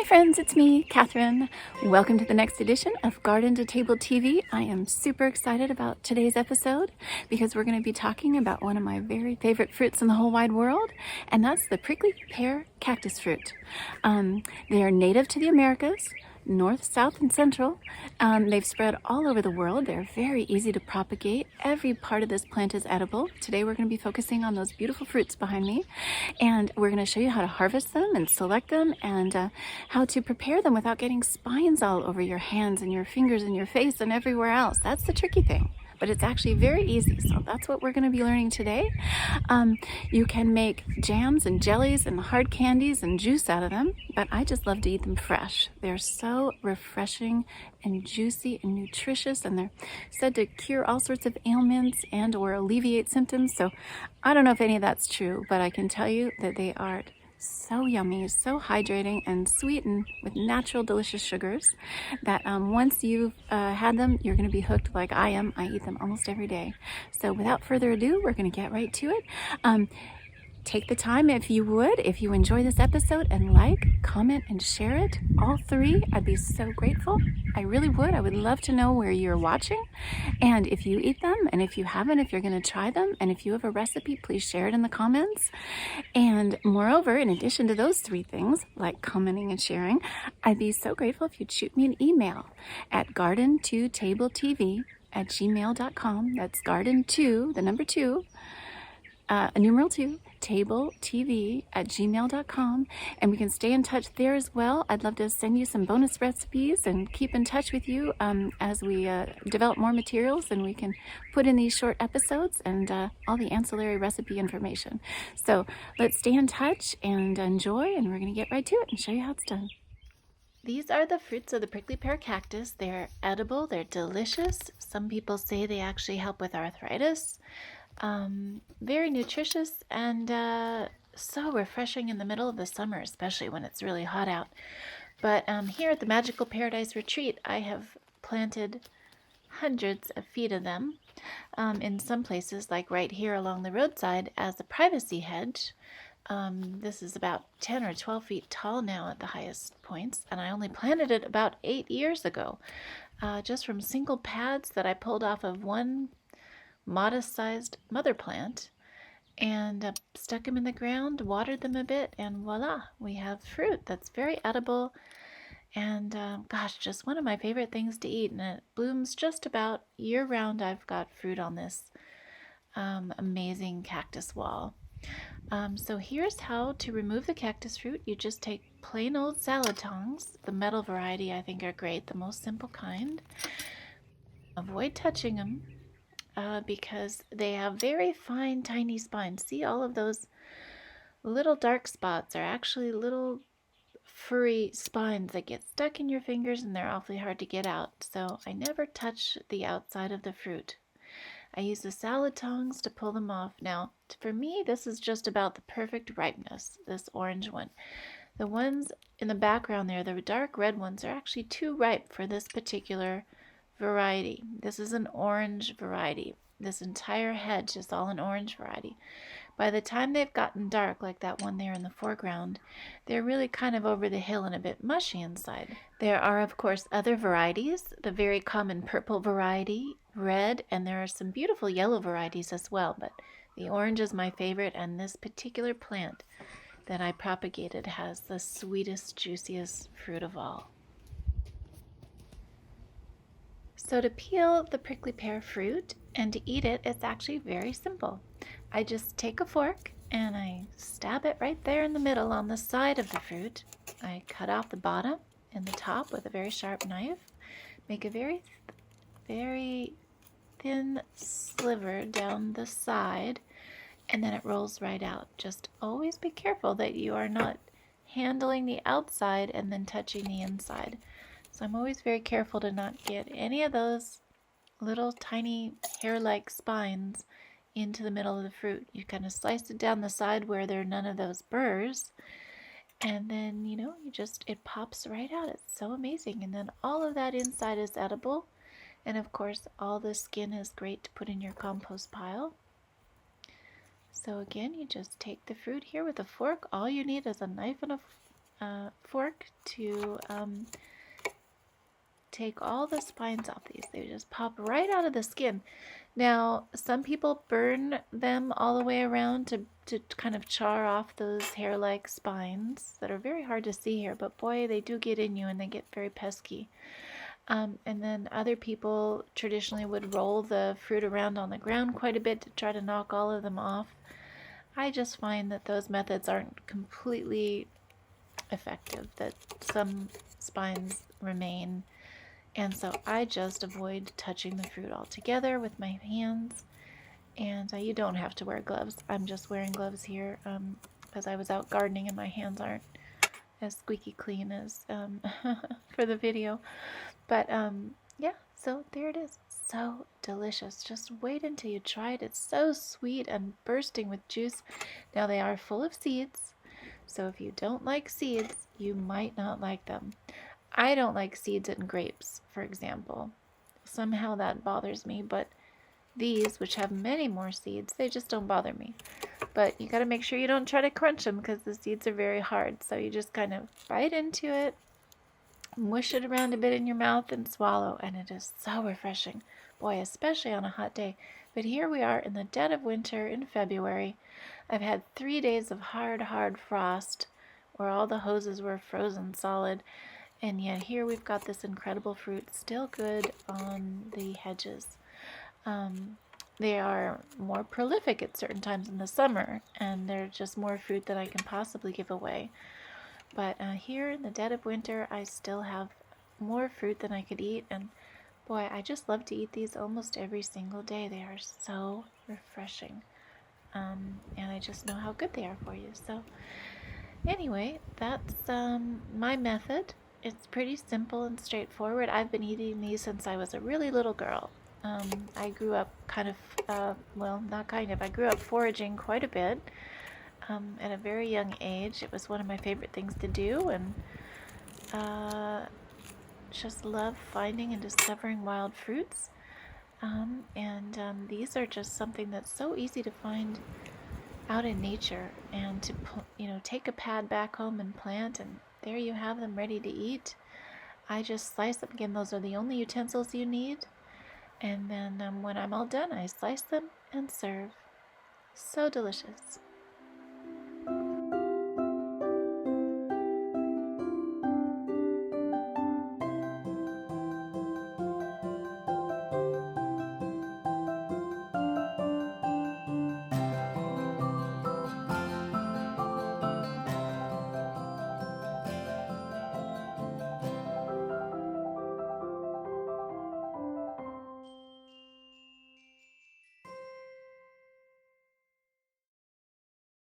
friends, it's me, Catherine. Welcome to the next edition of Garden2TableTV. I am super excited about today's episode because we're going to be talking about one of my very favorite fruits in the whole wide world, and that's the prickly pear cactus fruit. They are native to the Americas, North, South, and Central. They've spread all over the world. They're very easy to propagate. Every part of this plant is edible. Today we're going to be focusing on those beautiful fruits behind me, and we're going to show you how to harvest them and select them and how to prepare them without getting spines all over your hands and your fingers and your face and everywhere else. That's the tricky thing. But it's actually very easy, so that's what we're going to be learning today. You can make jams and jellies and hard candies and juice out of them, but I just love to eat them fresh. They're so refreshing and juicy and nutritious, and they're said to cure all sorts of ailments and or alleviate symptoms. So I don't know if any of that's true, but I can tell you that they are so yummy, so hydrating, and sweetened with natural delicious sugars that once you've had them, you're going to be hooked like I am. I eat them almost every day. So without further ado, we're going to get right to it. Take the time, if you would, if you enjoy this episode, and like, comment, and share it. All three, I'd be so grateful. I really would. I would love to know where you're watching, and if you eat them, and if you haven't, if you're going to try them, and if you have a recipe, please share it in the comments. And moreover, in addition to those three things, like commenting and sharing, I'd be so grateful if you'd shoot me an email at garden2tabletv@gmail.com. That's garden2, the number 2, numeral 2, tabletv@gmail.com, and we can stay in touch there as well. I'd love to send you some bonus recipes and keep in touch with you as we develop more materials, and we can put in these short episodes and all the ancillary recipe information. So let's stay in touch and enjoy, and we're going to get right to it and show you how it's done. These are the fruits of the prickly pear cactus. They're edible, they're delicious. Some people say they actually help with arthritis. Very nutritious and so refreshing in the middle of the summer, especially when it's really hot out. But here at the Magical Paradise Retreat, I have planted hundreds of feet of them in some places, like right here along the roadside, as a privacy hedge. This is about 10 or 12 feet tall now at the highest points, and I only planted it about 8 years ago, just from single pads that I pulled off of one modest-sized mother plant, and stuck them in the ground, watered them a bit, and voila, we have fruit that's very edible, and gosh, just one of my favorite things to eat, and it blooms just about year-round. I've got fruit on this amazing cactus wall. So here's how to remove the cactus fruit. You just take plain old salad tongs. The metal variety I think are great, the most simple kind. Avoid touching them because they have very fine, tiny spines. See, all of those little dark spots are actually little furry spines that get stuck in your fingers, and they're awfully hard to get out. So I never touch the outside of the fruit. I use the salad tongs to pull them off. Now, for me, this is just about the perfect ripeness, this orange one. The ones in the background there, the dark red ones, are actually too ripe for this particular variety. This is an orange variety. This entire hedge is all an orange variety. By the time they've gotten dark, like that one there in the foreground, they're really kind of over the hill and a bit mushy inside. There are, of course, other varieties, the very common purple variety, red, and there are some beautiful yellow varieties as well, but the orange is my favorite, and this particular plant that I propagated has the sweetest, juiciest fruit of all. So to peel the prickly pear fruit and to eat it, it's actually very simple. I just take a fork and I stab it right there in the middle on the side of the fruit. I cut off the bottom and the top with a very sharp knife, make a very, very thin sliver down the side, and then it rolls right out. Just always be careful that you are not handling the outside and then touching the inside. So I'm always very careful to not get any of those little tiny hair-like spines into the middle of the fruit. You kind of slice it down the side where there are none of those burrs, and then, it pops right out. It's so amazing. And then all of that inside is edible, and of course all the skin is great to put in your compost pile. So again, you just take the fruit here with a fork. All you need is a knife and a fork to take all the spines off these. They just pop right out of the skin. Now, some people burn them all the way around to kind of char off those hair-like spines that are very hard to see here, but boy, they do get in you and they get very pesky. And then other people traditionally would roll the fruit around on the ground quite a bit to try to knock all of them off. I just find that those methods aren't completely effective, that some spines remain, and so I just avoid touching the fruit altogether with my hands. And you don't have to wear gloves. I'm just wearing gloves here because I was out gardening and my hands aren't as squeaky clean as for the video. But yeah, so there it is. So delicious. Just wait until you try it. It's so sweet and bursting with juice. Now they are full of seeds, so if you don't like seeds, you might not like them. I don't like seeds in grapes, for example. Somehow that bothers me, but these, which have many more seeds, they just don't bother me. But you got to make sure you don't try to crunch them because the seeds are very hard. So you just kind of bite into it, mush it around a bit in your mouth and swallow, and it is so refreshing. Boy, especially on a hot day. But here we are in the dead of winter in February. I've had 3 days of hard frost where all the hoses were frozen solid, and yet here we've got this incredible fruit still good on the hedges. They are more prolific at certain times in the summer, and they're just more fruit than I can possibly give away. But here in the dead of winter, I still have more fruit than I could eat, and boy, I just love to eat these almost every single day. They are so refreshing, and I just know how good they are for you. So anyway, that's my method. It's pretty simple and straightforward. I've been eating these since I was a really little girl. I grew up I grew up foraging quite a bit at a very young age. It was one of my favorite things to do, and just love finding and discovering wild fruits. These are just something that's so easy to find out in nature, and to take a pad back home and plant, and there you have them ready to eat. I just slice them. Again, those are the only utensils you need. And then when I'm all done, I slice them and serve. So delicious.